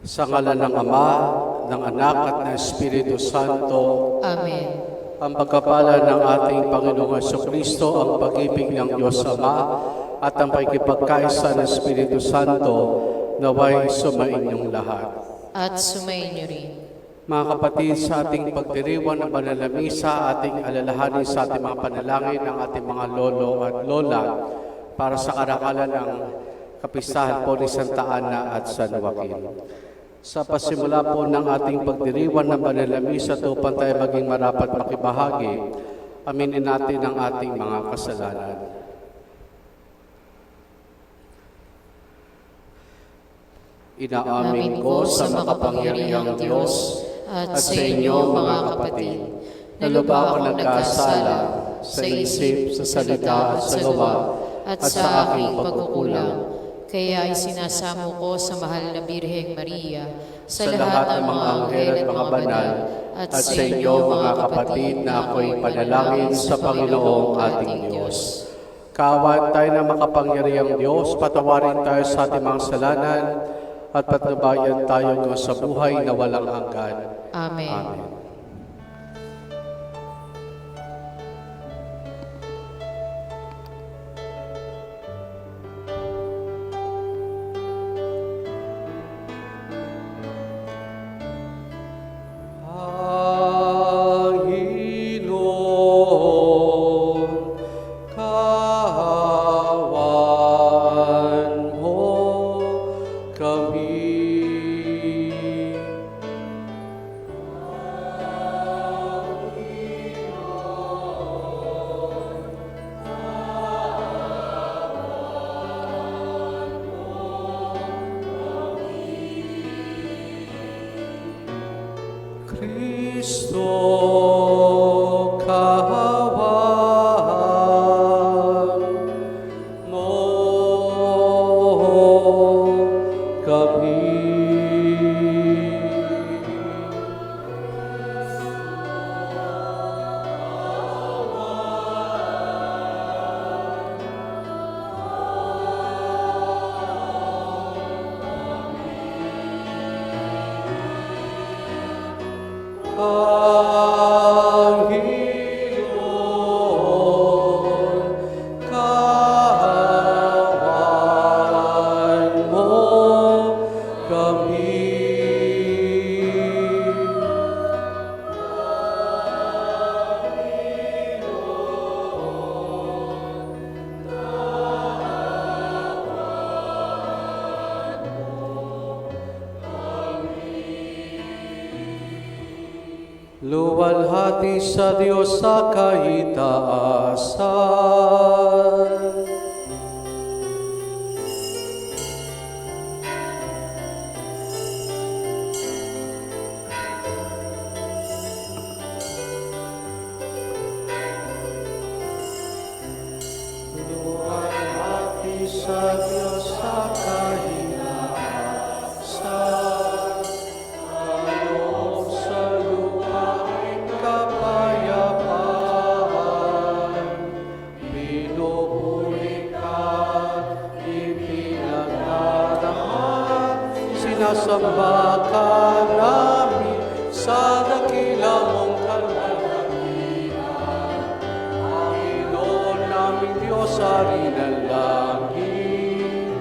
Sa ngalan ng Ama, ng Anak at ng Espiritu Santo. Amen. Ang pagkapala ng ating Panginoong Jesucristo, ang pag-ibig ng Diyos Ama, at ang pakikipagkaisa ng Espiritu Santo, naway sumainyong lahat. At sumainyo rin. Mga kapatid, sa ating pagdiriwang ng banal na misa, ating alalahanin sa ating mga panalangin ng ating mga lolo at lola para sa karangalan ng kapistahan po ni Santa Ana at San Joaquin. Sa pasimula po ng ating pagdiriwang ng banal na misa, upang tayo maging marapat makibahagi, aminin natin ang ating mga kasalanan. Inaamin ko sa makapangyarihang Diyos at sa inyo, mga kapatid, na lubha ako nagkasala sa isip, sa salita at sa gawa, at sa aking pagkukulang. Kaya isinasamo ko sa mahal na Birheng Maria, sa lahat ng mga anghel at mga banal, at sa inyo, mga kapatid, na ako'y panalangin sa Panginoong ating Diyos. Kaawaan tayo ng makapangyarihang Diyos, patawarin tayo sa ating mga kasalanan, at patnubayan tayo sa buhay na walang hanggan. Amen. Amen. Kristo, kaawaan mo kami. Panginoon, kaawaan mo kami. Luwalhati sa Diyos sa kaitaasan. Luwalhati sa Diyos sa kaitaasan. Kaloob sa lupain kapayapaan, pinuhuli ka, ipinagdarama, sinasamba ka namin sa dakila mong kalwalhatian. Panginoon naming Diyos, Hari ng langit,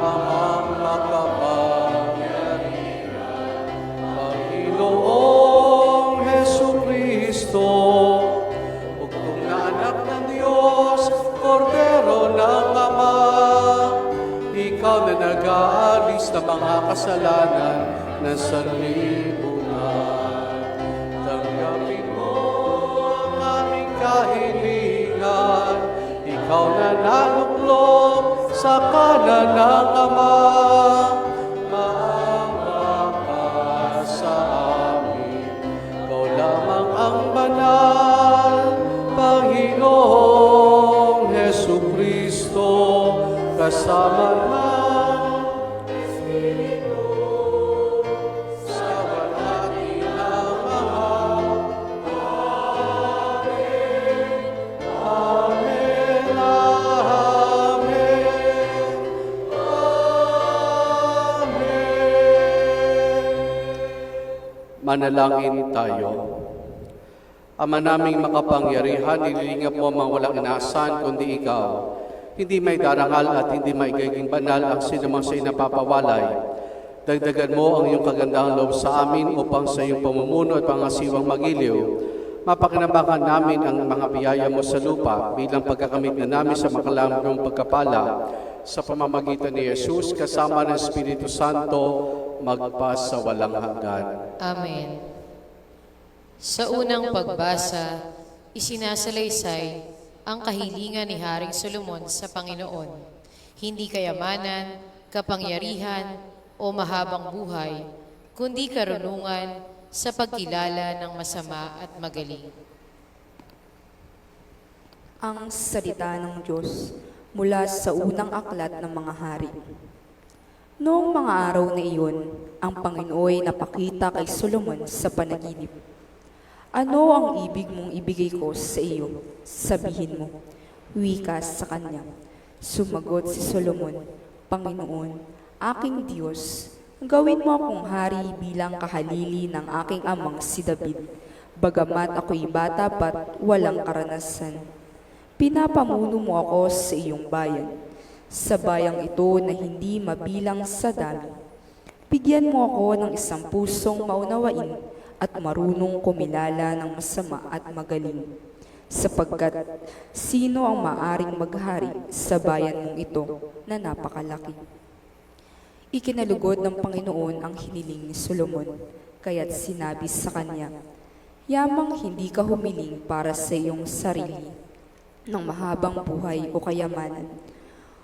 Amang makapangyarihan, Panginoong Jesucristo, bugtong na anak ng Diyos, Kordero ng Ama, ikaw na nag-aalis ng mga kasalanan ng sanlibunan. Tanggapin mo ang aming kahilingan, ikaw na naluklok sa kanan ng Ama. Maawa ka sa amin, ikaw lamang ang banal, Panginoong Jesucristo, kasama ng Espiritu, sa walhati ng Ama. Amen. Amen. Amen. Amen. Manalangin tayo. Ama naming makapangyarihan, nililingap mo mga walang inaasahan kundi ikaw. Hindi may darangal at hindi may gaging banal ang sinumang sa inapapawalay. Dagdagan mo ang iyong kagandahang loob sa amin upang sa iyong pamumuno at pangasiwang magiliw, mapakinabangan namin ang mga biyaya mo sa lupa bilang pagkakamit na namin sa makalamang pagkapala sa pamamagitan ni Jesus kasama ng Espiritu Santo magpas sa walang hanggan. Amen. Sa unang pagbasa, isinasalaysay ang kahilingan ni Haring Solomon sa Panginoon. Hindi kayamanan, kapangyarihan, o mahabang buhay, kundi karunungan sa pagkilala ng masama at magaling. Ang salita ng Diyos mula sa unang aklat ng mga hari. Noong mga araw na iyon, ang Panginoon napakita kay Solomon sa panaginip. Ano ang ibig mong ibigay ko sa iyo? Sabihin mo, wika sa kanya. Sumagot si Solomon, Panginoon, aking Diyos, gawin mo akong hari bilang kahalili ng aking amang si David, bagamat ako'y bata pa't walang karanasan. Pinapamuno mo ako sa iyong bayan, sa bayang ito na hindi mabilang sa dami. Bigyan mo ako ng isang pusong maunawain at marunong kumilala ng masama at magaling, sapagkat sino ang maaring maghari sa bayan mong ito na napakalaki? Ikinalugod ng Panginoon ang hiniling ni Solomon, kaya't sinabi sa kanya, yamang hindi ka humiling para sa iyong sarili ng mahabang buhay o kayamanan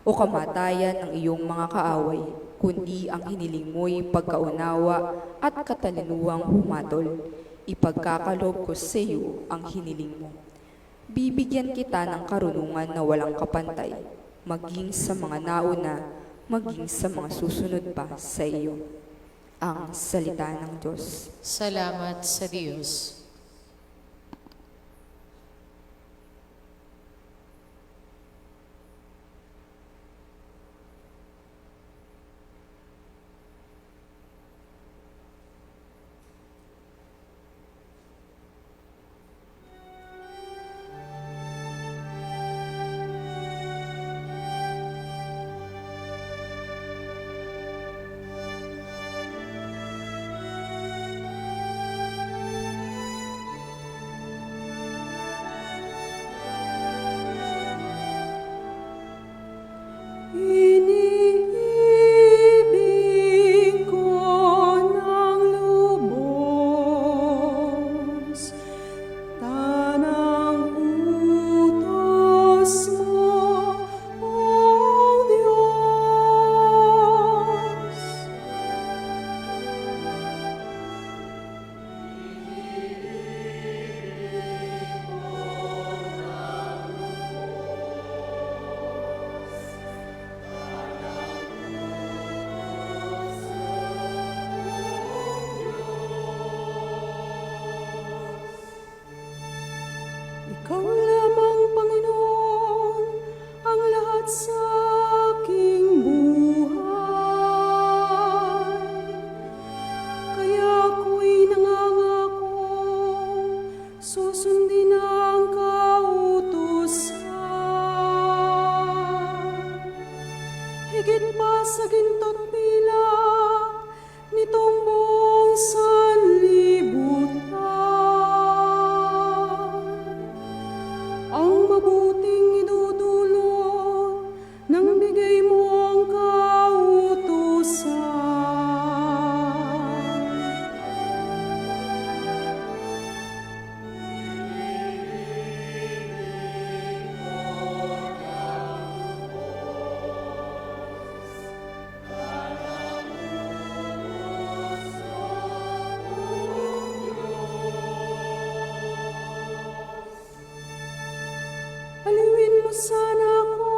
o kamatayan ng iyong mga kaaway, kundi ang hiniling mo'y pagkaunawa at katalinuwang humatol. Ipagkakalob ko sa iyo ang hiniling mo. Bibigyan kita ng karunungan na walang kapantay, maging sa mga nauna, maging sa mga susunod pa sa iyo. Ang salita ng Diyos. Salamat sa Diyos. Iniibig ko ng lubos, tanang utos mo, O Diyos. Ikaw lamang, Panginoon, ang lahat sa aking buhay. Kaya ako'y nangangakong susundin ang kautusan. Higit pa sa ginto't pilak nitong buong sanlibutan. Ang mabuting idudulot nang bigay mo ang kautusan. Aliwin mo sana ako,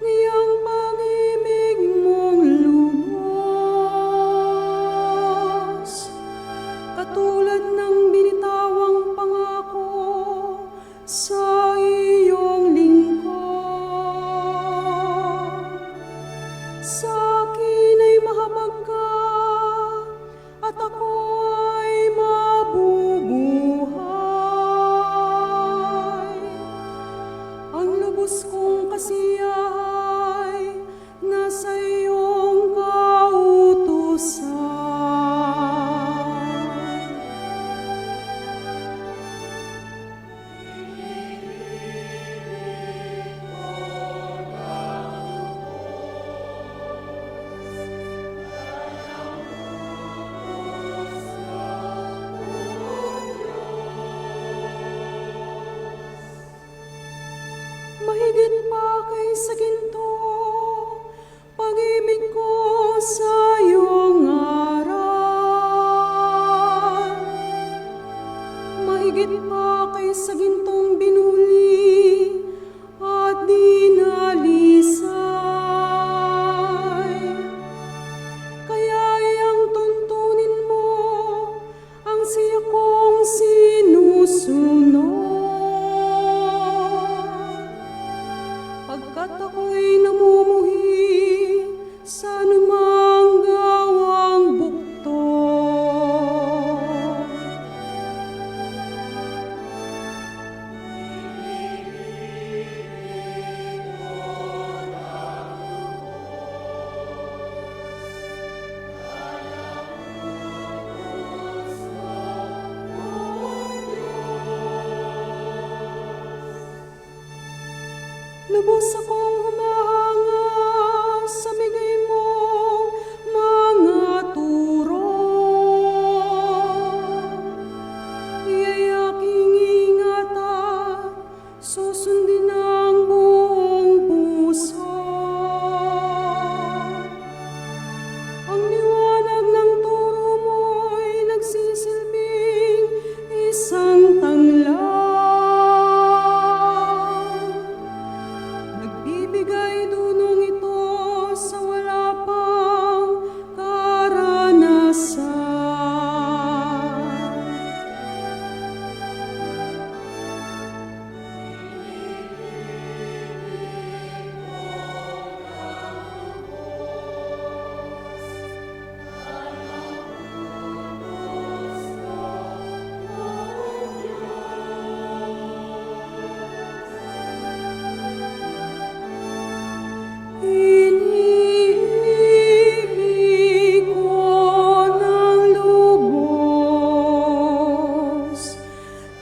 niyang pag-ibig mong lubos. Katulad ng binitawang pangako sa iyong lingkod. Sa akin ay mahabag ka, at ako sa ginto, pag-ibig ko sa iyong aral. Mahigit pa kaysa gintong binuli at dinalisay. Kaya iyang tuntunin mo ang siya kong sinusunod. Pagkat ako'y namumuhi sa anumang gawang bukto. Lubos akong humahanga sa bigay mong mga turo. Iya'y aking ingatan, susundin ang buong puso. Ang liwanag ng turo mo'y nagsisilbing isang tanglaw. Nagbibigay dunong ito sa wala pang karanasan. Iniibig ko ng lubos,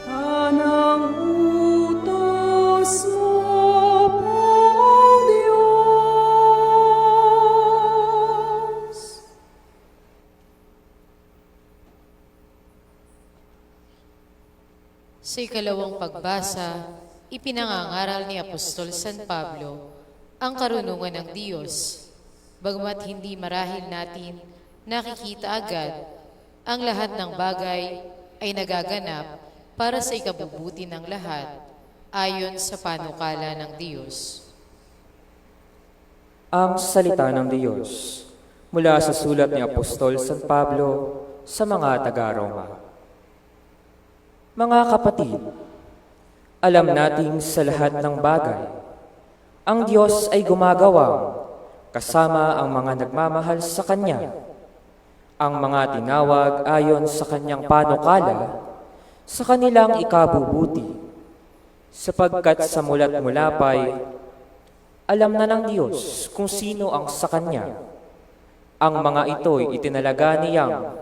tanang utos mo pong Diyos. Sa ikalawang pagbasa, ipinangangaral ni Apostol San Pablo ang karunungan ng Diyos. Bagamat hindi marahil natin nakikita agad, ang lahat ng bagay ay nagaganap para sa ikabubuti ng lahat ayon sa panukala ng Diyos. Ang salita ng Diyos mula sa sulat ni Apostol San Pablo sa mga taga-Roma. Mga kapatid, alam nating sa lahat ng bagay, ang Diyos ay gumagawang kasama ang mga nagmamahal sa Kanya, ang mga tinawag ayon sa Kanyang panukala sa kanilang ikabubuti, sapagkat sa mula't mulapay, alam na ng Diyos kung sino ang sa Kanya. Ang mga ito'y itinalaga niyang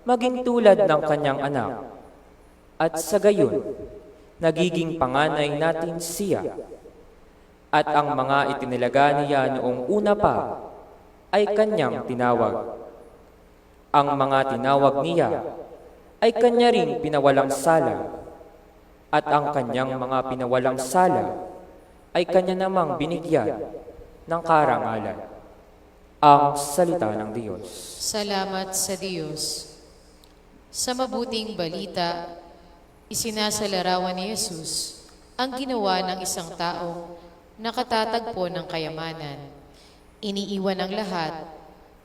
maging tulad ng Kanyang anak, at sa gayon, nagiging panganay natin siya. At ang mga itinilaga niya noong una pa ay Kanyang tinawag. Ang mga tinawag niya ay Kanya ring pinawalang sala. At ang Kanyang mga pinawalang sala ay Kanya namang binigyan ng karangalan. Ang salita ng Diyos. Salamat sa Diyos. Sa mabuting balita, isinasalarawan ni Jesus ang ginawa ng isang taong nakatatagpo ng kayamanan. Iniiwan ang lahat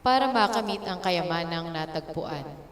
para makamit ang kayamanang natagpuan.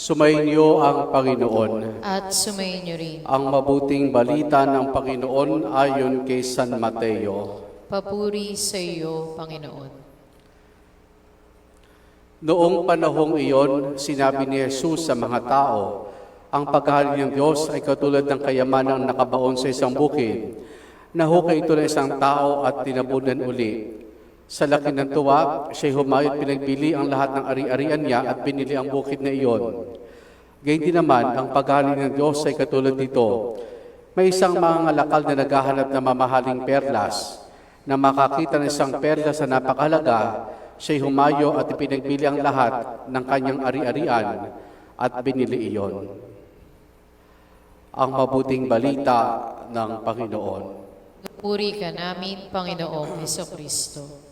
Sumainyo ang Panginoon. At sumayin niyo rin. Ang mabuting balita ng Panginoon ayon kay San Mateo. Papuri sa iyo, Panginoon. Noong panahong iyon, sinabi ni Jesus sa mga tao, ang paghahari ng Diyos ay katulad ng kayamanang nakabaon sa isang bukid. Nahukay ito ng isang tao at tinabunan uli. Sa laki ng tuwa, siya'y humayot pinagbili ang lahat ng ari-arian niya at pinili ang bukid na iyon. Gayun din naman, ang paghahari ng Diyos ay katulad dito. May isang mga ngalakal na naghahanap ng mamahaling perlas. Na makakita ng isang perlas na napakahalaga, siya'y humayo at ipinagbili ang lahat ng kanyang ari-arian at binili iyon. Ang mabuting balita ng Panginoon. Puri ka namin, Panginoong Hesukristo.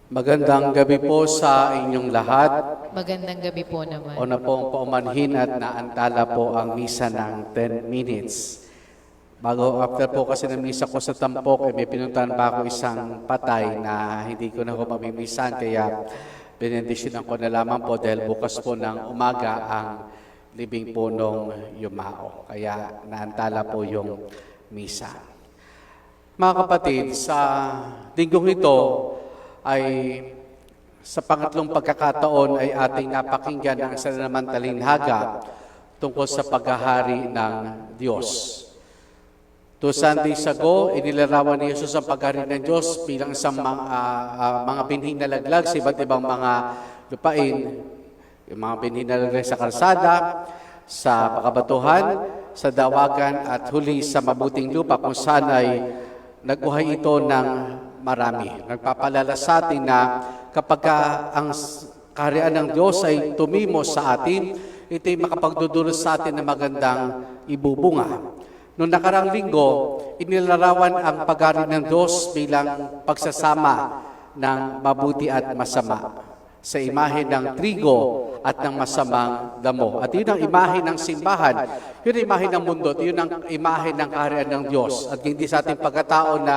Magandang gabi po sa inyong lahat. Magandang gabi po naman. O na pong paumanhin at naantala po ang misa ng 10 minutes. After po kasi ng misa ko sa Tampok, may pinuntahan pa ako isang patay na hindi ko na ho mamimisan. Kaya benedisyonan ko na lamang po dahil bukas po ng umaga ang libing po nung yumao. Kaya naantala po yung misa. Mga kapatid, sa linggong ito, ay sa pangatlong pagkakataon ay ating napakinggan ang isa na naman talinhaga tungkol sa paghahari ng Diyos. 2 Sundays ago, inilarawan ni Jesus ang paghahari ng Diyos bilang isang mga binhing na laglag sa iba't ibang mga lupain. Yung mga binhing na laglag sa kalsada, sa pakabatuhan, sa dawagan at huli sa mabuting lupa kung saan ay nagbuhay ito ng marami. Nagpapalala sa atin na kapag ang kaharian ng Diyos ay tumimo sa atin, ito'y makapagdudulot sa atin na magandang ibubunga. Noong nakarang linggo, inilarawan ang paghahari ng Diyos bilang pagsasama ng mabuti at masama sa imahe ng trigo at ng masamang damo. At yun ang imahe ng simbahan, yun ang imahe ng mundo, at yun ang imahe ng kaharian ng Diyos. At hindi sa ating pagkatao na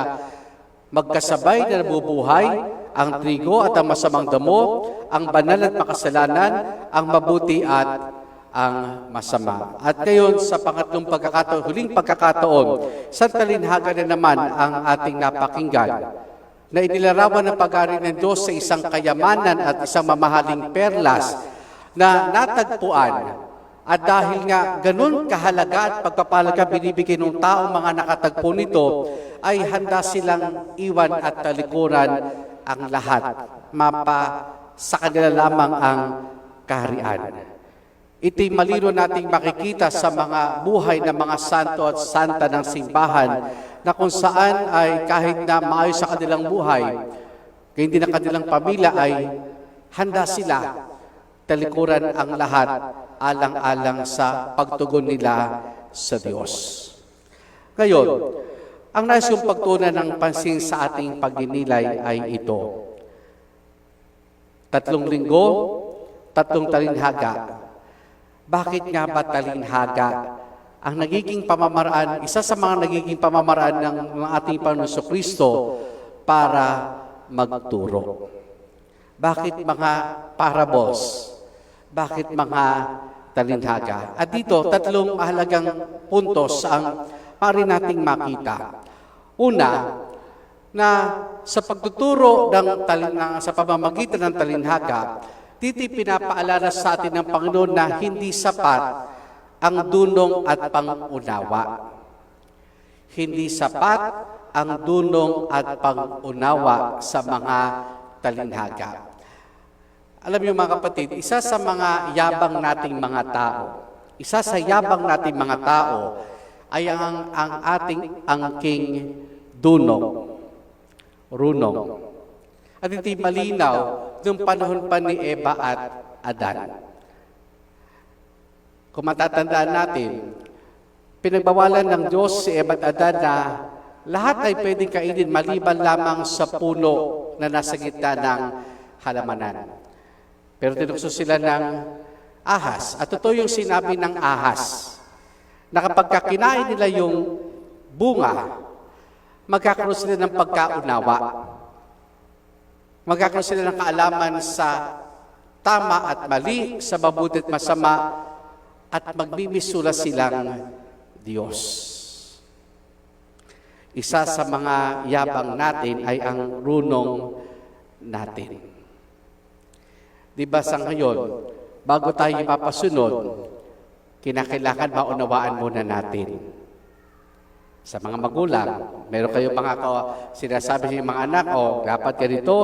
magkasabay na nabubuhay ang trigo at ang masamang damo, ang banal at makasalanan, ang mabuti at ang masama. At ngayon sa pangatlong pagkakataon, huling pagkakataon, sa talinhaga na naman ang ating napakinggan na inilarawan ng paghahari ng Diyos sa isang kayamanan at isang mamahaling perlas na natagpuan. At dahil nga ganun kahalaga at pagpapalaga binibigay ng tao mga nakatagpo nito, ay handa silang iwan at talikuran ang lahat. Sa kanila lamang ang kaharian. Ito'y malino nating makikita sa mga buhay ng mga santo at santa ng simbahan na kung saan ay kahit na maayos sa kanilang buhay, hindi na kanilang pamilya ay handa sila talikuran ang lahat alang-alang sa pagtugon nila sa Diyos. Ngayon, ang nais kong pagtunan ng pansin sa ating pagninilay ay ito. 3 linggo, 3 talinhaga. Bakit nga ba talinhaga? Ang nagiging pamamaraan, isa sa mga nagiging pamamaraan ng ating Panginoon Jesucristo para magturo. Bakit mga parables? Bakit mga talinhaga? At dito, 3 mahalagang puntos ang maaari nating makita. Una, na sa pagtuturo sa pamamagitan ng talinhaga, dito pinapaalala sa atin ng Panginoon na hindi sapat ang dunong at pangunawa. Hindi sapat ang dunong at pangunawa sa mga talinhaga. Alam niyo mga kapatid, isa sa mga yabang nating mga tao, ay ang ating angking runong. At ito'y malinaw noong panahon pa ni Eva at Adan. Kung matatandaan natin, pinagbawalan ng Diyos si Eva at Adan na lahat ay pwedeng kainin maliban lamang sa puno na nasa gitna ng halamanan. Pero tinukso sila ng ahas. At totoo yung sinabi ng ahas, na kapag kinain nila yung bunga, magkakaroon sila ng pagkaunawa. Magkakaroon sila ng kaalaman sa tama at mali, sa mabuti at masama, at magmimisula silang Diyos. Isa sa mga yabang natin ay ang runong natin. Di ba sa ngayon, bago tayo mapasunod, kinakailangan maunawaan muna natin. Sa mga magulang, meron kayong mga sinasabi sa mga anak, dapat ganito,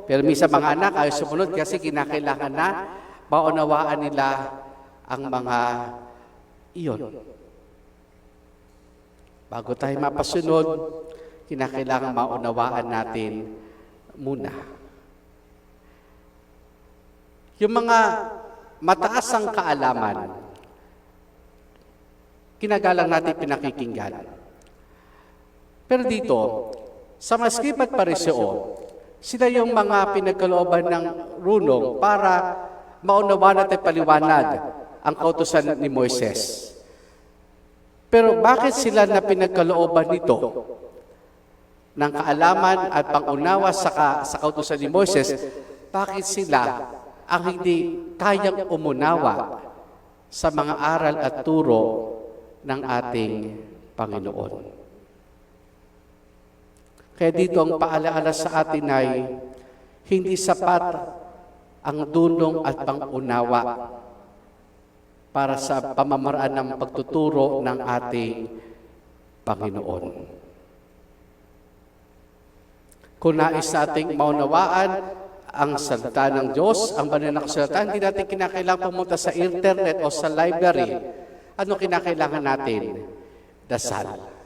pero minsan mga anak ay sumunod kasi kinakailangan na maunawaan nila ang mga iyon. Bago tayo mapasunod, kinakailangan maunawaan natin muna. Yung mga mataas ang kaalaman, kinagalang natin pinakikinggan. Pero dito, sa Maskip at Pariseo, sila yung mga pinagkalooban ng runong para maunawaan at paliwanag ang kautusan ni Moises. Pero bakit sila na pinagkalooban nito ng kaalaman at pangunawa sa kautusan ni Moises? Bakit sila ang hindi kayang umunawa sa mga aral at turo ng ating Panginoon? Kaya dito ang paalaala sa atin ay hindi sapat ang dunong at pangunawa para sa pamamaraan ng pagtuturo ng ating Panginoon. Kung nais nating maunawaan ang salita ng Diyos, ang banal na kasulatan, hindi natin kinakailangan pumunta sa internet o sa library. Ano kinakailangan natin? Dasal.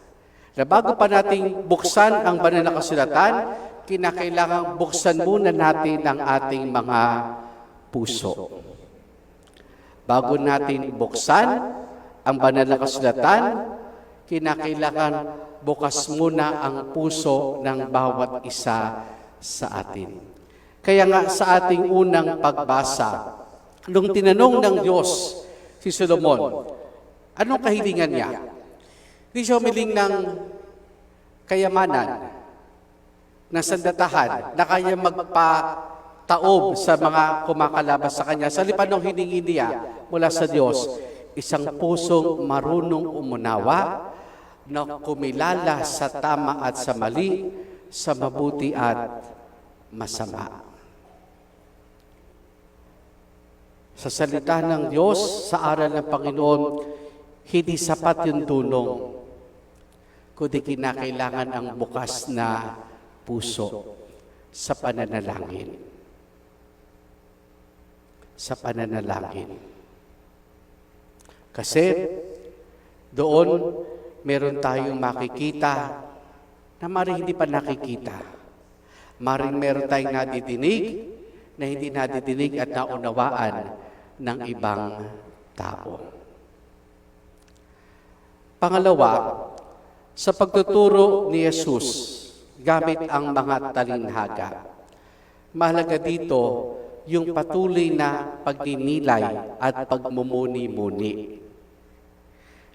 Na bago pa nating buksan ang banal na kasulatan, kinakailangan buksan muna natin ang ating mga puso. Bago natin buksan ang banal na kasulatan, kinakailangan bukas muna ang puso ng bawat isa sa atin. Kaya nga sa ating unang pagbasa, nung tinanong ng Diyos si Solomon, anong kahilingan niya? Hindi siya humiling ng kayamanan, ng sandatahan, na kaya magpataob sa mga kumakalabas sa kanya. Sa lipan ng hiningi niya mula sa Diyos, isang pusong marunong umunawa, na kumilala sa tama at sa mali, sa mabuti at masama. Sa salita ng Diyos, sa aral ng Panginoon, hindi sapat yung tulong, kundi kinakailangan ang bukas na puso sa pananalangin. Sa pananalangin. Kasi doon meron tayong makikita na maring hindi pa nakikita. Maring meron tayong nadidinig na hindi nadidinig at naunawaan ng ibang tao. Pangalawa, sa pagtuturo ni Jesus, gamit ang mga talinhaga. Mahalaga dito yung patuloy na pagninilay at pagmumuni-muni.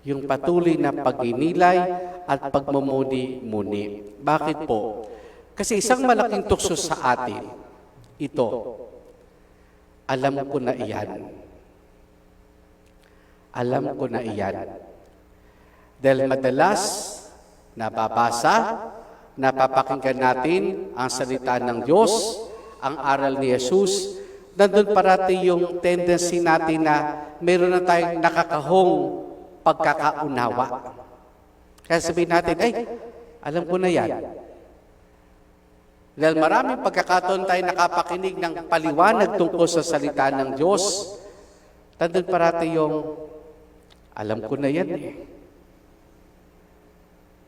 Yung patuloy na pagninilay at pagmumuni-muni. Bakit po? Kasi isang malaking tukso sa atin, ito, alam ko na iyan. Alam ko na iyan. Dahil madalas, nababasa, napapakinggan natin ang salita ng Diyos, ang aral ni Jesus, nandun parati yung tendency natin na meron na tayong nakakahong pagkakaunawa. Kaya sabihin natin, alam ko na yan. Dahil maraming pagkakataon tayo nakapakinig ng paliwanag tungkol sa salita ng Diyos, nandun parati yung, alam ko na yan eh.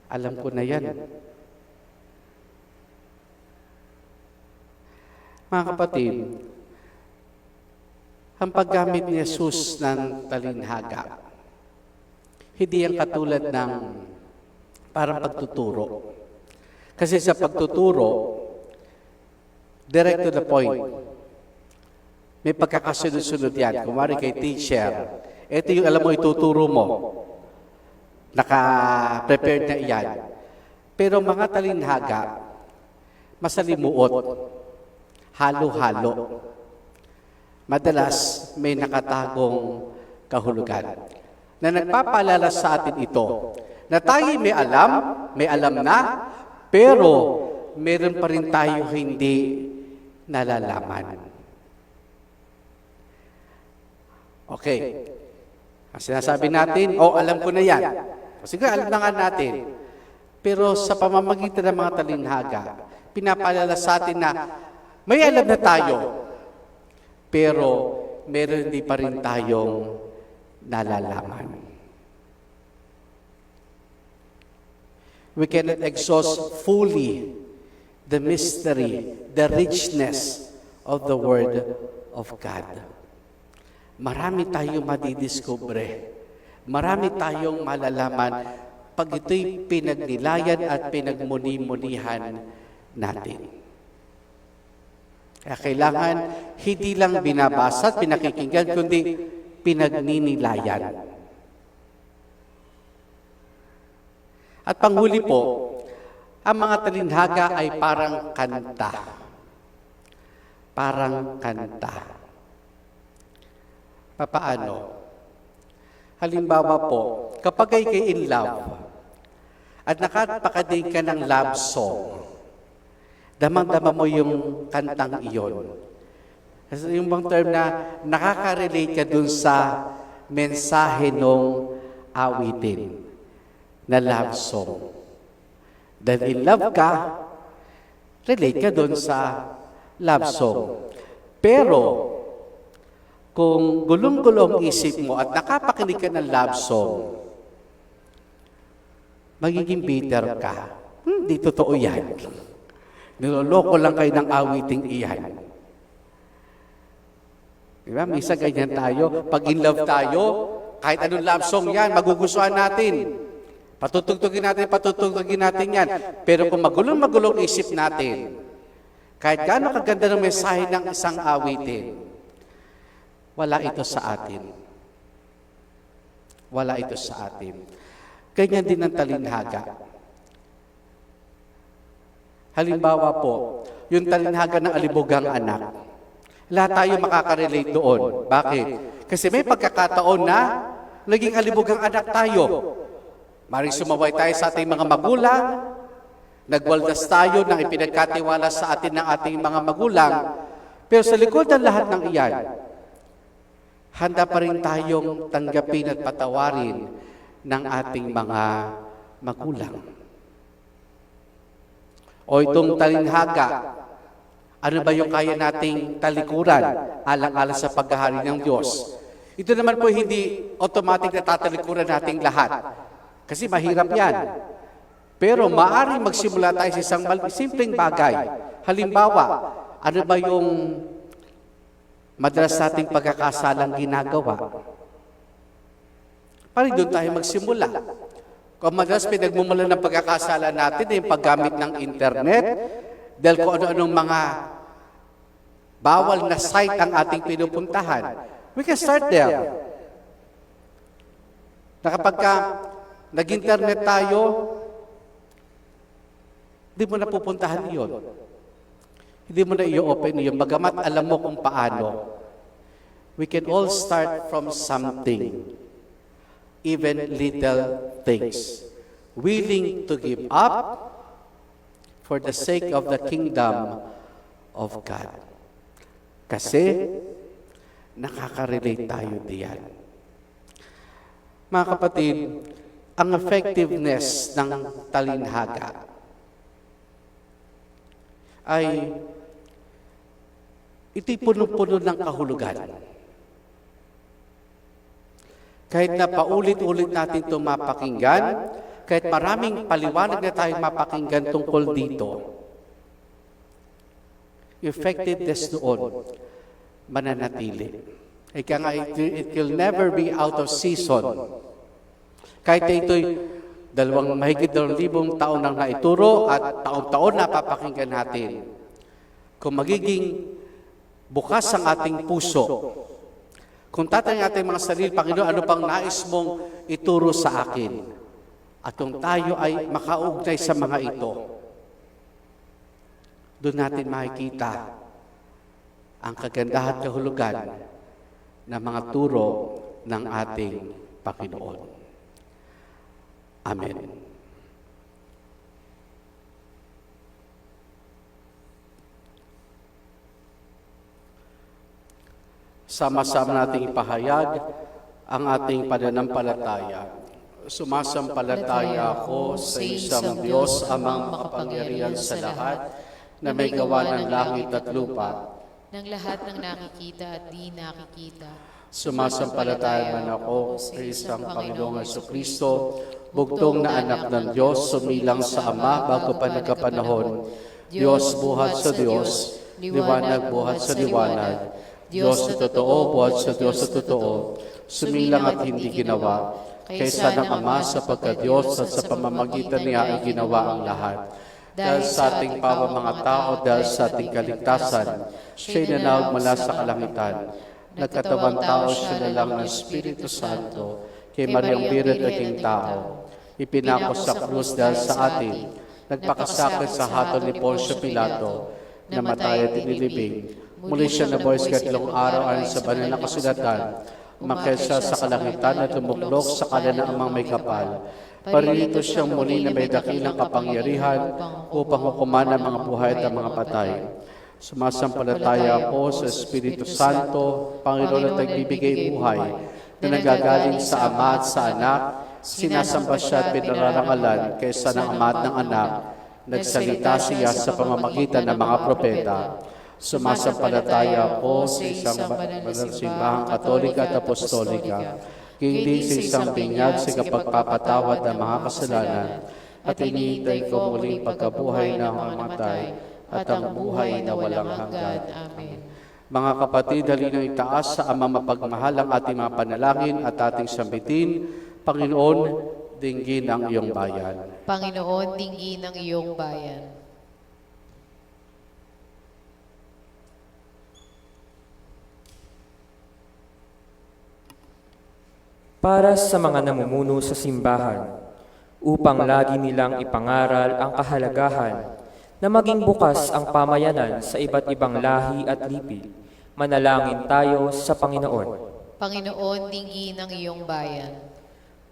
Alam ko na yan. Mga kapatid, ang paggamit ni Jesus ng talinhaga, hindi yan katulad ng parang pagtuturo. Kasi sa pagtuturo, direct to the point. May pagkakasunod-sunod yan. Kumari kay teacher, ito yung alam mo ituturo mo. Naka-prepared na iyan. Pero mga talinhaga, masalimuot, halo-halo. madalas may nakatagong kahulugan na nagpapaalala sa atin ito na tayo may alam na, pero meron pa rin tayo hindi nalalaman. Okay. Ang sinasabi natin, alam ko na yan. Sige, alam na nga natin. Pero sa pamamagitan ng mga talinhaga, pinapaalala sa atin na may alam na tayo, pero meron hindi pa rin tayong nalalaman. We cannot exhaust fully the mystery, the richness of the Word of God. Marami tayong madidiskubre. Marami tayong malalaman pag ito'y pinagnilayan at pinagmuni-munihan natin. Kaya kailangan hindi lang binabasa at pinakikinggan, kundi pinagninilayan. At panghuli po, ang mga talinhaga ay parang kanta. Parang kanta. Papaano? Halimbawa po, kapag ay in love, at nakapakadig ka ng love song, damang-dama mo yung kantang iyon. Kasi yung bang term na nakaka-relate ka dun sa mensahe ng awitin na love song. Dahil in love ka, relate ka dun sa love song. Pero, kung gulong-gulong isip mo at nakapakinig ka ng love song, magiging bitter ka. Di totoo yan. Niloloko lang kayo ng awiting iyan. Diba? Misa ganyan tayo. Pag in love tayo, kahit anong love song yan, magugustuhan natin. Patutugtugin natin yan. Pero kung magulong-magulong isip natin, kahit gaano kaganda ng mensahe ng isang awitin, wala ito sa atin. Wala ito sa atin. Ganyan din ang talinhaga. Halimbawa po, yung talinhaga ng alibugang anak. Lahat tayo makaka-relate doon. Bakit? Kasi may pagkakataon na naging alibugang anak tayo. Maring sumaway tayo sa ating mga magulang, nagwaldas tayo ng ipinagkatiwala sa atin ng ating mga magulang, pero sa likod ng lahat ng iyan, handa pa rin tayong tanggapin at patawarin ng ating mga magulang. O itong talinhaga, ano ba yung kaya nating talikuran alang-alang sa paghahari ng Diyos? Ito naman po hindi automatic na tatalikuran nating lahat. Kasi mahirap yan. Pero maaaring magsimula tayo sa isang simpleng bagay. Halimbawa, ano ba yung madalas nating pagkakasalang ginagawa? Parang doon tayo magsimula. Kung madalas pinagmumula ng pagkakasala natin yung paggamit ng internet, dahil kung ano-anong mga bawal na site ang ating pinupuntahan, we can start there. Na kapag nag-internet tayo, hindi mo na pupuntahan yun. Hindi mo na i-open yun. Bagamat alam mo kung paano. We can all start from something. Even little things. Willing to give up for the sake of the kingdom of God. Kasi, nakaka-relate tayo diyan. Mga kapatid, ang effectiveness ng talinhaga ay ito'y puno-puno ng kahulugan. Kahit na paulit-ulit natin itong mapakinggan, kahit maraming paliwanag na tayong mapakinggan tungkol dito, effectiveness doon, mananatili. Ika nga, it will never be out of season. Kahit na ito'y mahigit 2,000 taon nang naituro at taon-taon na papakinggan natin. Kung magiging bukas ang ating puso, kung tatanungin natin mga sarili, Panginoon, ano pang nais mong ituro sa akin? At kung tayo ay makaugnay sa mga ito, doon natin makikita ang kagandahan at kahulugan ng mga turo ng ating Panginoon. Amen. Sama-sama nating ipahayag ang ating pananampalataya. Sumasampalataya ako sa isang Diyos, Amang makapangyarihan sa lahat, na may gawa ng langit at lupa. ng lahat ng nakikita at di nakikita. Sumasampalataya man ako sa isang Panginoong Jesucristo, bugtong na anak ng Diyos, sumilang sa Ama bago pa nagkapanahon. Diyos buhat sa Diyos, liwanag buhat sa liwanag. Diyos na totoo, buhat sa Diyos na totoo, sumilang at hindi ginawa, kaysa ng Ama sapagkat Diyos at sa pamamagitan niya ay ginawa ang lahat. Dahil sa ating mga tao, dahil sa ating kaligtasan, siya'y nanawag mula sa kalangitan. Nagkatawang tao siya na lang ng Espiritu Santo, kay Mariang Birit naging tao. Ipinako sa krus dahil sa atin, nagpakasakit sa hatol ni Poncio Pilato, namatay at inilibing. Muli siya nabuhay sa ikatlong araw ayon sa banal na kasulatan, umakyat siya sa kalangitan at tumuklok sa kanan ng Amang may kapal. Paririto siyang muli na may dakilang kapangyarihan upang hukuman ang mga buhay at ang mga patay. Sumasampalataya ako sa Espiritu Santo, Panginoon at nagbibigay buhay, na nagagaling sa Ama at sa Anak, sinasamba siya at pinararangalan kaysa ng Ama at ng Anak, nagsalita siya sa pamamagitan ng mga propeta. Sumasampalataya ako sa isang banal simbahang katolika at apostolika, hindi sa isang binyag sa kapagpapatawad ng mga kasalanan, at iniintay ko muling pagkabuhay na mamatay at ang buhay na walang hanggan. Amen. Mga kapatid, halinaw itaas sa Ama mapagmahal ang ating mga panalangin at ating sambitin. Panginoon, dinggin ang iyong bayan. Panginoon, dinggin ang iyong bayan. Para sa mga namumuno sa simbahan, upang lagi nilang ipangaral ang kahalagahan na maging bukas ang pamayanan sa iba't ibang lahi at lipi, manalangin tayo sa Panginoon. Panginoon, dinggin ang iyong bayan.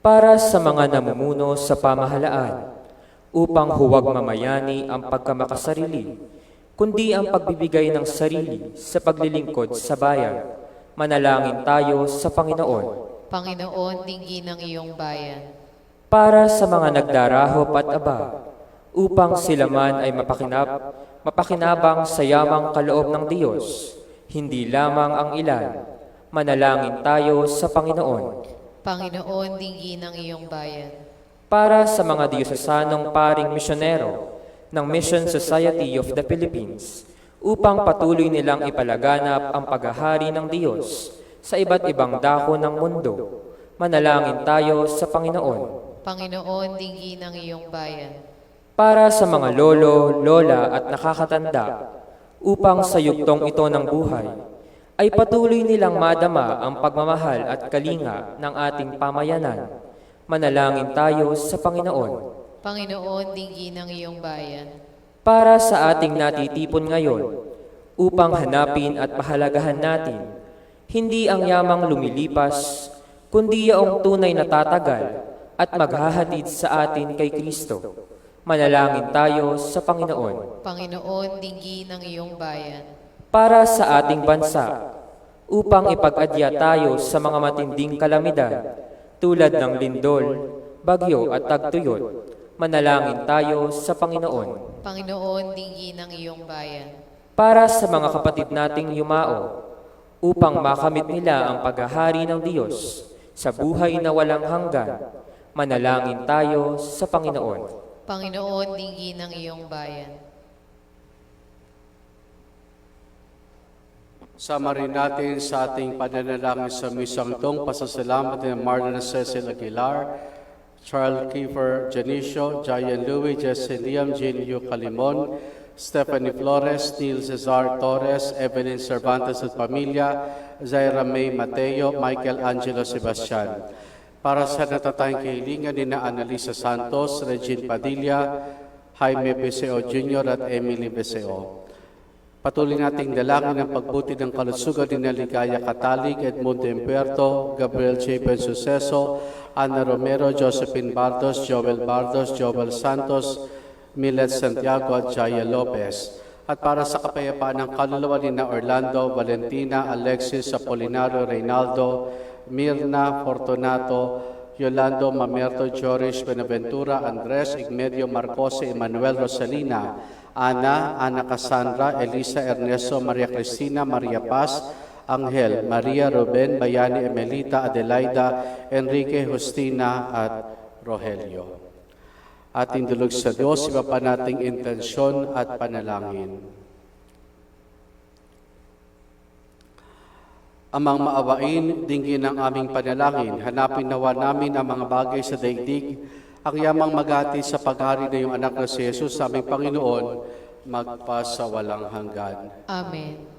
Para sa mga namumuno sa pamahalaan, upang huwag mamayani ang pagkamakasarili, kundi ang pagbibigay ng sarili sa paglilingkod sa bayan, manalangin tayo sa Panginoon. Panginoon, dinggin ang iyong bayan. Para sa mga nagdarahop at aba, upang sila man ay mapakinabang sa yamang kaloob ng Diyos, hindi lamang ang ilan, manalangin tayo sa Panginoon. Panginoon, dinggin ang iyong bayan. Para sa mga diocesanong paring misyonero ng Mission Society of the Philippines, upang patuloy nilang ipalaganap ang paghahari ng Diyos sa iba't ibang dako ng mundo, manalangin tayo sa Panginoon. Panginoon, dinggin ang iyong bayan. Para sa mga lolo, lola at nakakatanda, upang sa yugtong ito ng buhay, ay patuloy nilang madama ang pagmamahal at kalinga ng ating pamayanan, manalangin tayo sa Panginoon. Panginoon, dinggin ang iyong bayan. Para sa ating natitipon ngayon, upang hanapin at pahalagahan natin, hindi ang yamang lumilipas, kundi yaong tunay na tatagal at maghahatid sa atin kay Kristo. Manalangin tayo sa Panginoon. Panginoon, dinggin ang iyong bayan. Para sa ating bansa, upang ipag-adya tayo sa mga matinding kalamidad, tulad ng lindol, bagyo at tagtuyot, manalangin tayo sa Panginoon. Panginoon, dinggin ang iyong bayan. Para sa mga kapatid nating yumao, upang makamit nila ang paghahari ng Diyos sa buhay na walang hanggan, manalangin tayo sa Panginoon. Panginoon, dinggin ang iyong bayan. Sama rin natin sa ating pananalangin sa misang itong pasasalamat ni Marlon Cecil Aguilar, Charles Kiefer Janicio, Jayan Louie, Jesse Liam, Jean Yu Calimon, Stephanie Flores, Neil Cesar Torres, Evelyn Cervantes at Pamilya, Zaira May Mateo, Michael Angelo Sebastian. Para sa natatayang kahilingan ni na Annalisa Santos, Regine Padilla, Jaime Beseo Jr. at Emily Beseo. Patuloy nating dalangin ang pagbuti ng kalusugan ni Ligaya Katalig, Edmundo Impuerto, Gabriel J. Bensuceso, Ana Romero, Josephine Bardos, Joel Santos, Milet Santiago at Jaya Lopez. At para sa kapayapaan ng kaluluwa ni na Orlando, Valentina, Alexis, Apolinario, Reynaldo, Mirna, Fortunato, Yolando, Mamerto, Joris, Benaventura, Andres, Igmedio, Marcose, Emmanuel, Rosalina, Ana Cassandra, Elisa, Ernesto, Maria Cristina, Maria Paz, Angel, Maria, Ruben, Bayani, Emelita, Adelaida, Enrique, Justina, at Rogelio. Ating dulog sa Diyos, iba pa nating intensyon at panalangin. Amang maawain, dinggin ang aming panalangin. Hanapin nawa namin ang mga bagay sa daigdig, ang yamang magati sa paghari na iyong anak na si Jesus, sa aming Panginoon, magpasawalang hanggan. Amen.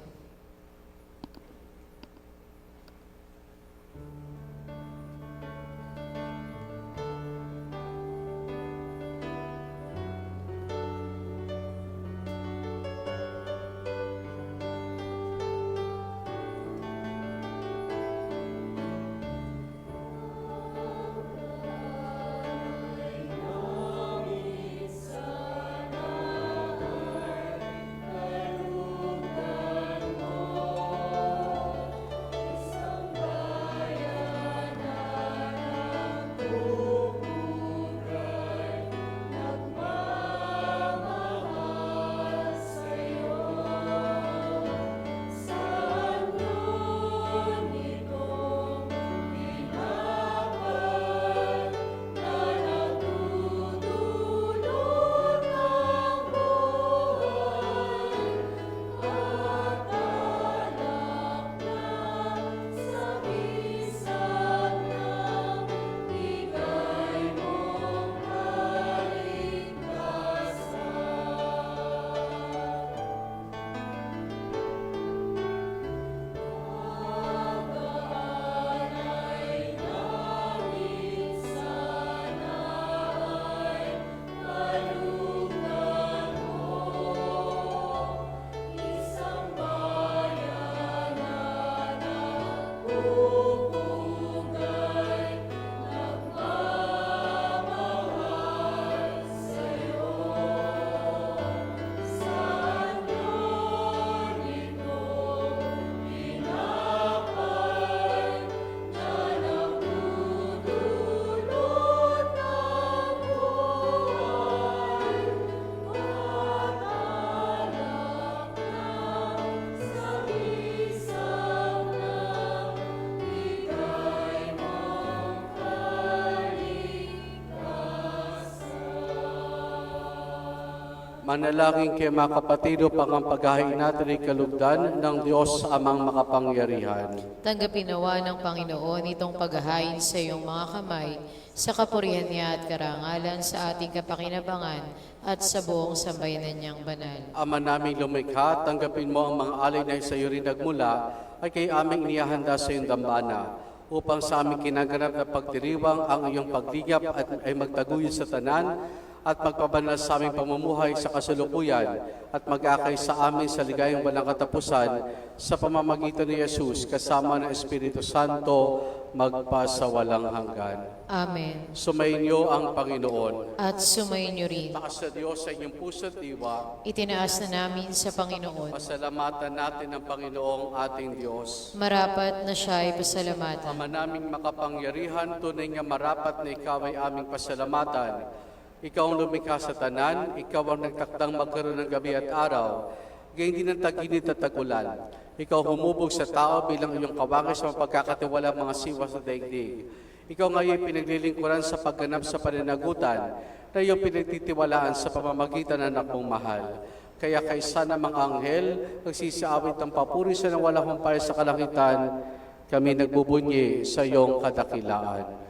Manalangin kay mga kapatido pang ang paghahain natin ay kalugdan ng Diyos amang makapangyarihan. Tanggapin nawa ng Panginoon itong paghahain sa iyong mga kamay, sa kapurihan niya at karangalan sa ating kapakinabangan at sa buong sambayanan niyang banal. Ama naming lumikha, tanggapin mo ang mga alay na sa iyo rin nagmula, ay kay aming inihanda sa iyong dambana, upang sa aming kinaganap na pagdiriwang ang iyong pagligap at ay magtaguyod sa tanan, at magpabanal sa aming pamumuhay sa kasalukuyan at mag-akay sa amin sa ligayang walang katapusan sa pamamagitan ni Jesus kasama ng Espiritu Santo magpasawalang hanggan. Amen. Sumainyo ang Panginoon. At sumayin niyo rin. Taas sa Diyos sa inyong puso at diwa. Itinaas na namin sa Panginoon. Pasalamatan natin ang Panginoong ating Diyos. Marapat na siya ay pasalamatan. Ama naming makapangyarihan, tunay nga marapat na ikaw ay aming pasalamatan. Ikaw ang lumikha sa tanan, ikaw ang nagtakdang magkaroon ng gabi at araw, gayon din ang tag-init at tag-ulan. Ikaw humubog sa tao bilang iyong kawangis sa pagkakatiwala mga siwa sa daigdig. Ikaw ngayon pinaglilingkuran sa pagganap sa pananagutan na iyong pinagtitiwalaan sa pamamagitan ng anak mong mahal. Kaya kaysa ng mga anghel, nagsisiawit ng papuri sa nang walang humpay sa kalangitan, kami nagbubunyi sa iyong kadakilaan.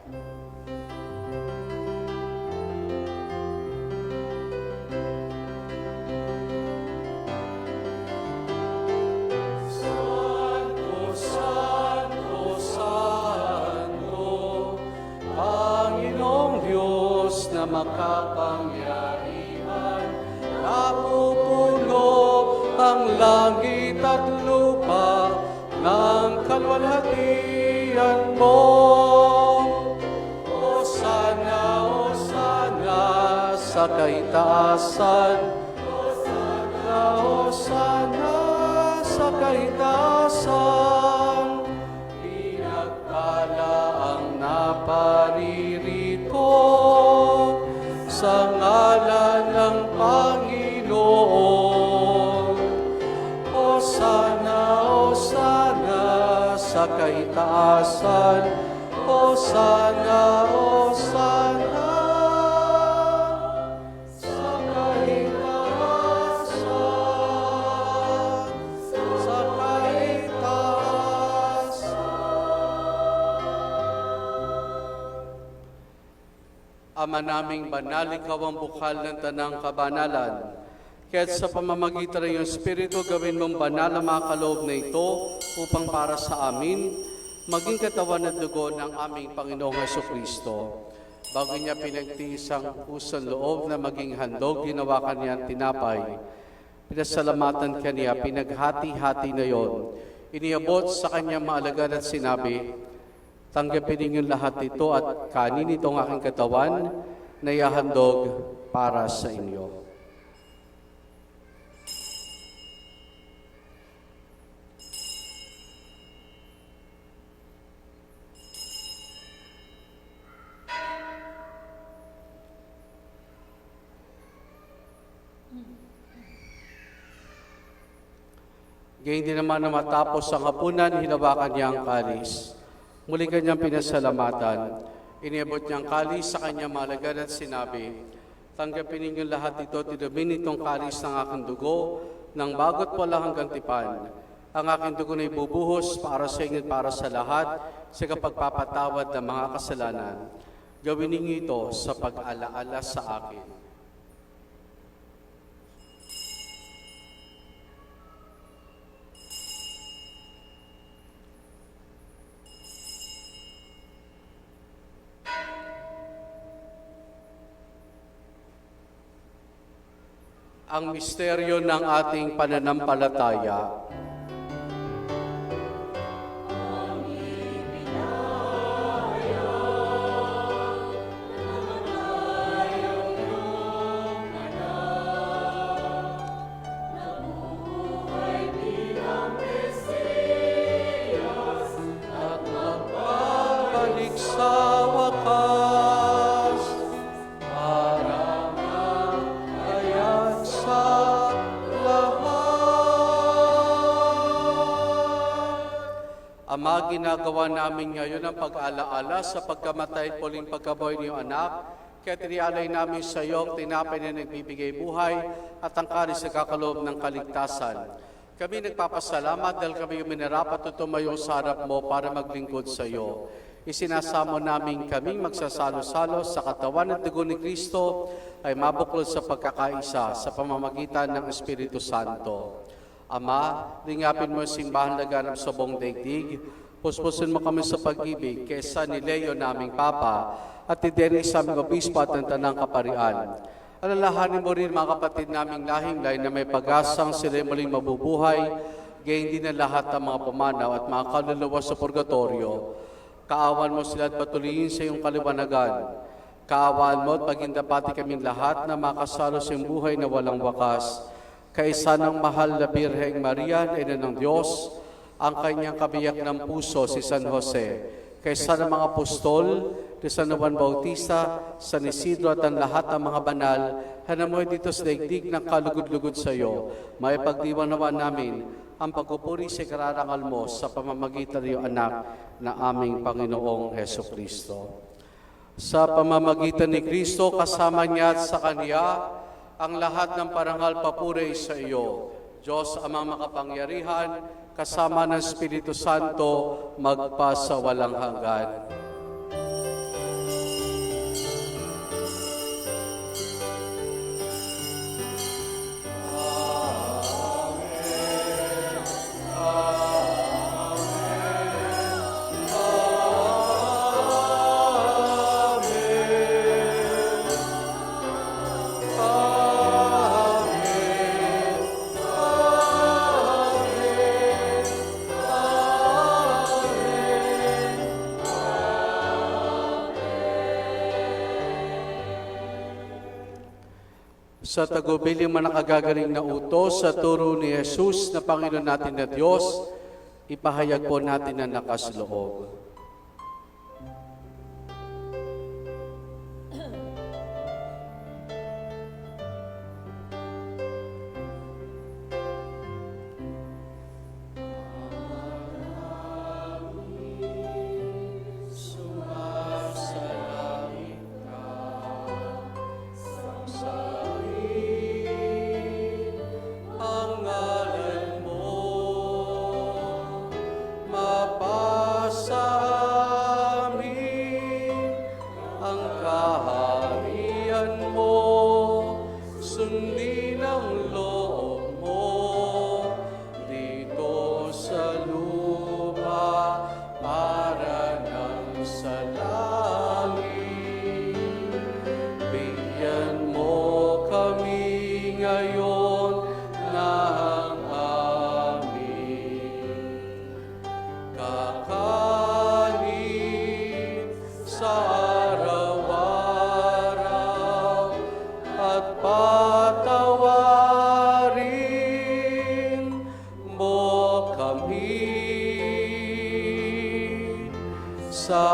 Makapangyarihan, napupuno ng langit at lupa ng kalwalhatian mo. Hosana, Hosana sa kaitaasan. Hosana, Hosana sa kaitaasan. Pinagpala ang naparirito sa ngalan ng Panginoon. Hosana, Hosana sa kaitaasan. Hosana, Hosana sa kaitaasan. Sa kaitaasan. Ama naming banal, ikaw ang bukal ng tanang kabanalan. Kaya't sa pamamagitan ng iyong Espiritu, gawin mong banal ang mga kaloob na ito upang para sa amin, maging katawan at dugo ng aming Panginoong Hesukristo. Bago niya pinagtiis ang pusang loob na maging handog, ginawa kanya ang tinapay. Pinasalamatan kanya, pinaghati-hati na yon. Iniabot sa kanyang mga alagad at sinabi, tanggapin ninyong lahat ito at kanin itong aking katawan na ihahandog para sa inyo. Gayun din naman na matapos ang hapunan, hinawakan niya ang kalis. Muli kanyang pinasalamatan. Iniabot niya ang kalis sa kanyang malagad at sinabi, tanggapin ninyong lahat ito, tinumin itong kalis ng aking dugo, ng bagot wala hanggang tipan. Ang aking dugo na ibubuhos para sa inyo at para sa lahat, sa kapagpapatawad ng mga kasalanan. Gawin ninyo ito sa pag-alaala sa akin. Ang misteryo ng ating pananampalataya. At magbabalik sa wakas para mahayag sa Ama, ginagawa namin ngayon ang pag-alaala sa pagkamatay at muling pagkabuhay ng iyong anak, kaya tinialay namin sa iyo ang tinapay na nagbibigay buhay at ang kalis na kakaloob ng kaligtasan. Kami nagpapasalamat dahil kami yung minarapat at tumayo sa harap mo para maglingkod sa iyo. Isinasamo namin kaming magsasalo-salo sa katawan at dugo ni Kristo ay mabuklod sa pagkakaisa sa pamamagitan ng Espiritu Santo. Ama, lingapin mo ang simbahan laganap sa buong daigdig. Puspusin mo kami sa pag-ibig kaysa ni Leo naming Papa at ni Dennis sa aming obispo at ng Tanang Kaparian. Alalahanin mo rin mga kapatid naming lahing-lahi na may pag-asang sila muling mabubuhay, gayon din ang lahat ng mga pumanaw at mga kaluluwa sa purgatorio. Kaawan mo sila at patuloyin sa iyong kaliwanagan. Kaawaan mo at pagindapati kaming lahat na makasalo sa iyong buhay na walang wakas. Kaisa ng mahal na Birheng Maria, na ina ng Diyos, ang kanyang kabiyak ng puso si San Jose. Kaisa ng mga apostol, ni San Juan Bautista, San Isidro at ang lahat ng mga banal, hanamoy dito sa daigdig ng kalugod-lugod sa iyo. May pagdiwan naman namin ang pagpupuri sa kararangal mo sa pamamagitan ng iyong anak na aming Panginoong Hesukristo. Sa pamamagitan ni Kristo, kasama niya at sa Kanya, ang lahat ng parangal papuri sa iyo. Diyos Amang makapangyarihan, kasama ng Espiritu Santo, magpasa walang hanggan. sa tagubiling mga nakagagaling na utos sa turo ni Jesus na Panginoon natin na Diyos, ipahayag po natin ang nakasloob. Ang ngalan mo, mapasa amin. Ang kaharian mo, sundin ang loob mo. Dito sa lupa, para nang sa langit. Bigyan mo kami ngayon ng amin kakanin sa araw-araw at patawarin mo kami sa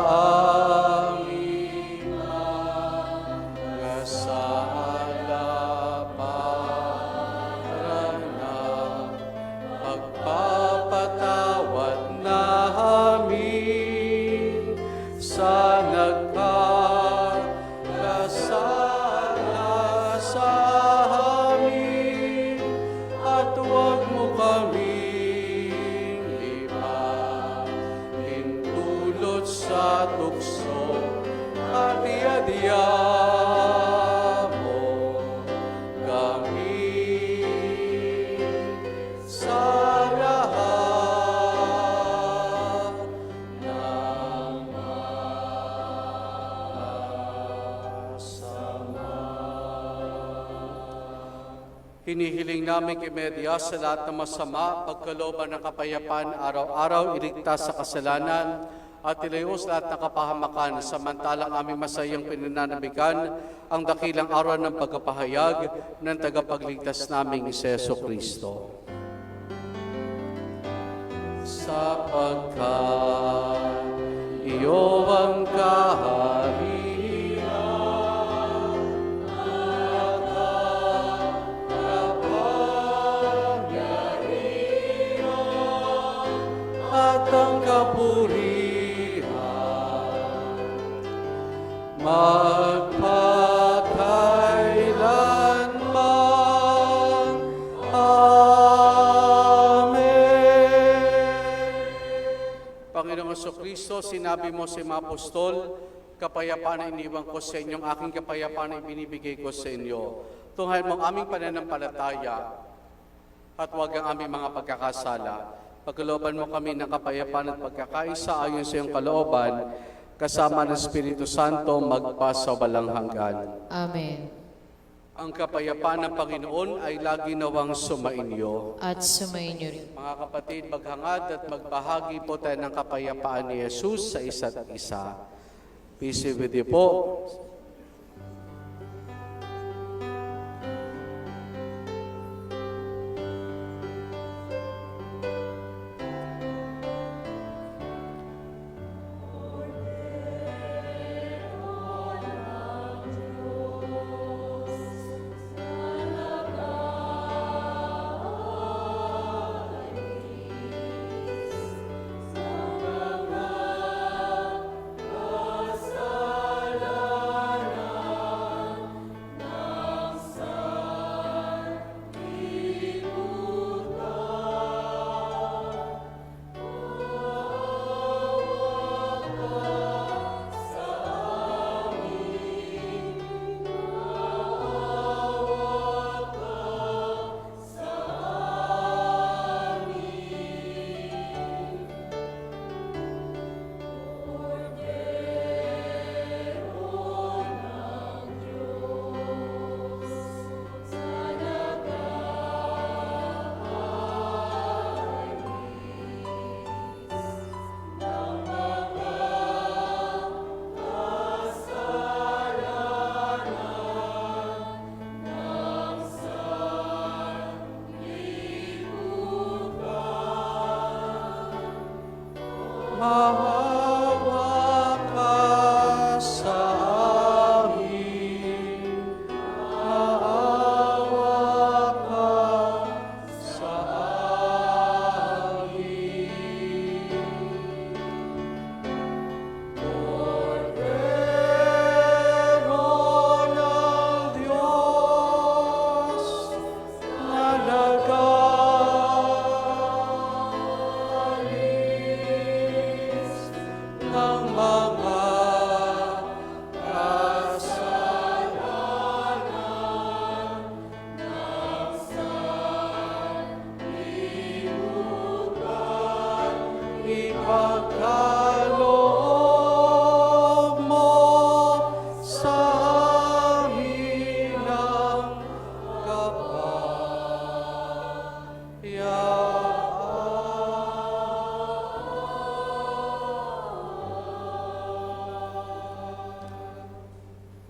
aming mga sala para na pagpapatawad namin sa nagkakasala sa amin at huwag mo kaming ipahintulot sa tukso at iadya mo kami sa lahat ng masama. Hinihiling namin kay Media sa lahat ng masama, pagkalooban ng kapayapaan, araw-araw iligtas sa kasalanan, at ilayos lahat ng kapahamakan, samantalang aming masayang pinananabigan ang dakilang araw ng pagkapahayag ng tagapagligtas naming si Jesu Kristo. Sapagkat iyo ang kaharian at ang kapangyarihan at ang kapurihan magpakailanman. Amen. Panginoong Jesucristo, sinabi mo sa mga apostol, kapayapaan ang iniwan ko sa inyo, ang aking kapayapaan ang ibinibigay ko sa inyo. Tunghayan mo ang aming pananampalataya at huwag ang aming mga pagkakasala. Pagkalooban mo kami ng kapayapaan at pagkakaisa ayon sa iyong kalooban, kasama ng Espiritu Santo magpa sa walang hanggan. Amen. Ang kapayapaan ng Panginoon ay lagi nawang sumainyo. At sumainyo rin. Mga kapatid, maghangad at magbahagi po tayo ng kapayapaan ni Jesus sa isa't isa. Peace be with you po.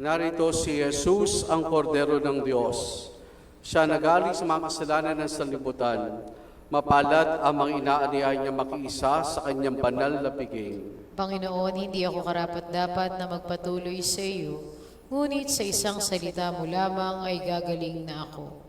Narito si Jesus, ang kordero ng Diyos. Siya nagaling sa mga kasalanan ng sanlibutan. Mapalad ang mga inaanihan niya makiisa sa kanyang banal na piging. Panginoon, hindi ako karapat-dapat na magpatuloy sa iyo, ngunit sa isang salita mo lamang ay gagaling na ako.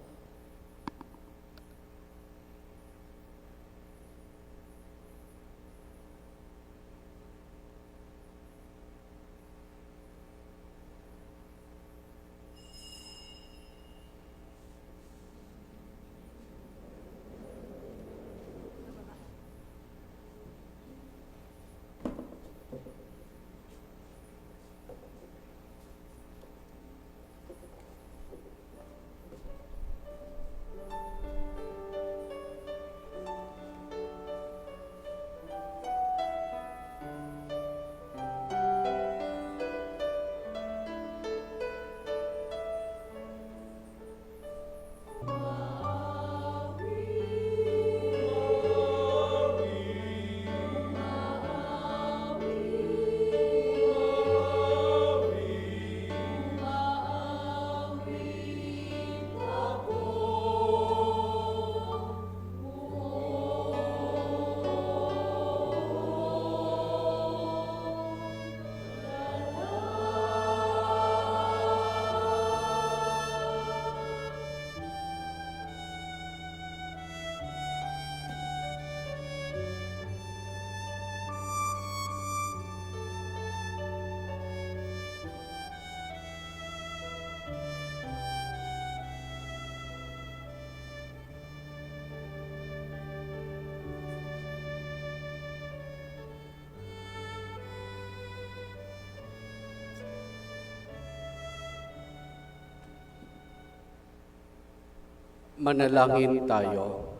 Manalangin tayo.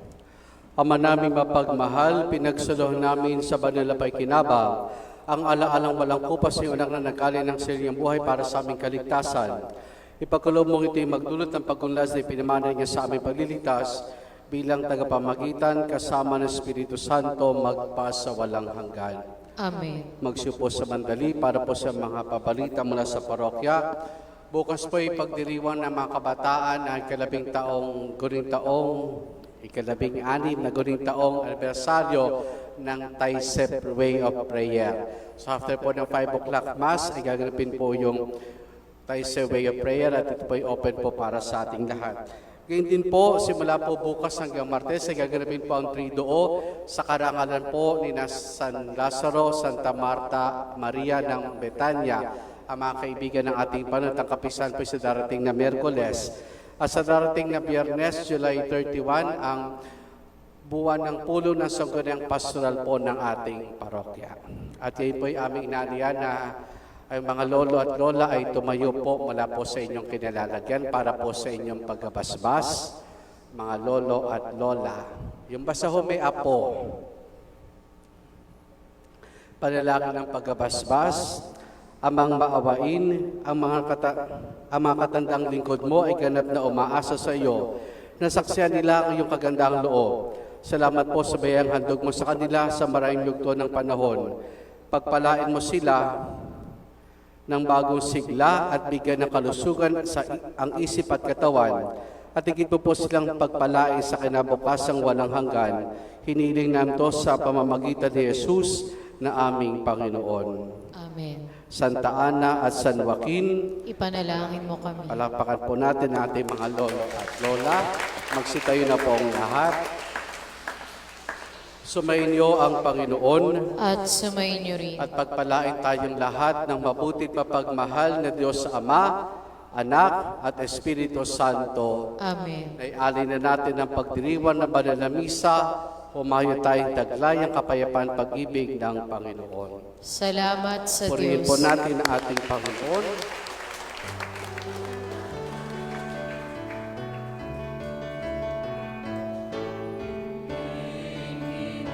Ama naming mapagmahal, pinagsalohan namin sa banal na paikinabang ang alaalang walang kupas ng anak na nagkalay ng sariling buhay para sa aming kaligtasan. Ipagkulob mong ito'y magdulot ng pagunlas na ipinamanay niya sa aming pagliligtas bilang tagapamagitan kasama ng Espiritu Santo magpa sa walang hanggan. Amen. Magsiupo sa mandali para po sa mga pabalita mula sa parokya. Bukas po ay pagdiriwang ng mga kabataan na ikalabing-anim na guring taong anibersaryo ng Taisep Way of Prayer. So after po ng 5 o'clock Mass, ay gaganapin po yung Taisep Way of Prayer at ito po ay open po para sa ating lahat. Ngayon din po, simula po bukas hanggang Martes, ay gaganapin po ang Triduo sa karangalan po ni San Lazaro, Santa Marta, Maria ng Betania, ang mga kaibigan ng ating panatang kapisan po sa darating na Miyerkules. At sa darating na Biyernes, July 31, ang buwan ng pulo ng sangguniang pastoral po ng ating parokya. At yun po ay aming inaniyan na ay mga lolo at lola ay tumayo po mula po sa inyong kinalalagyan para po sa inyong paggabasbas, mga lolo at lola. Yung basta ho may apo, panalangin ng paggabasbas, amang maawain, ang mga katandang lingkod mo ay ganap na umaasa sa iyo, nasaksiyan nila ang iyong kagandang loob. Salamat po sa bayang handog mo sa kanila sa maraming yugto ng panahon. Pagpalain mo sila ng bagong sigla at bigyan ng kalusugan sa ang isip at katawan. At higit po silang pagpalain sa kinabukasang walang hanggan. Hiniling namin to sa pamamagitan ni Jesus na aming Panginoon. Amen. Santa Ana at San Joaquin, Ipanalangin mo kami. palapakan po natin ang ating mga lolo at lola. Magsitayo na po ang lahat. Sumainyo ang Panginoon At sumainyo rin. at pagpalain tayong lahat ng mabutit mapagmahal na Diyos Ama, Anak at Espiritu Santo. Amen. Ay alin na natin ang pagdiriwang ng banal na misa, humayo tayong taglay ang kapayapaan pag-ibig ng Panginoon. Salamat sa Purihin Diyos. po natin ang ating Panginoon.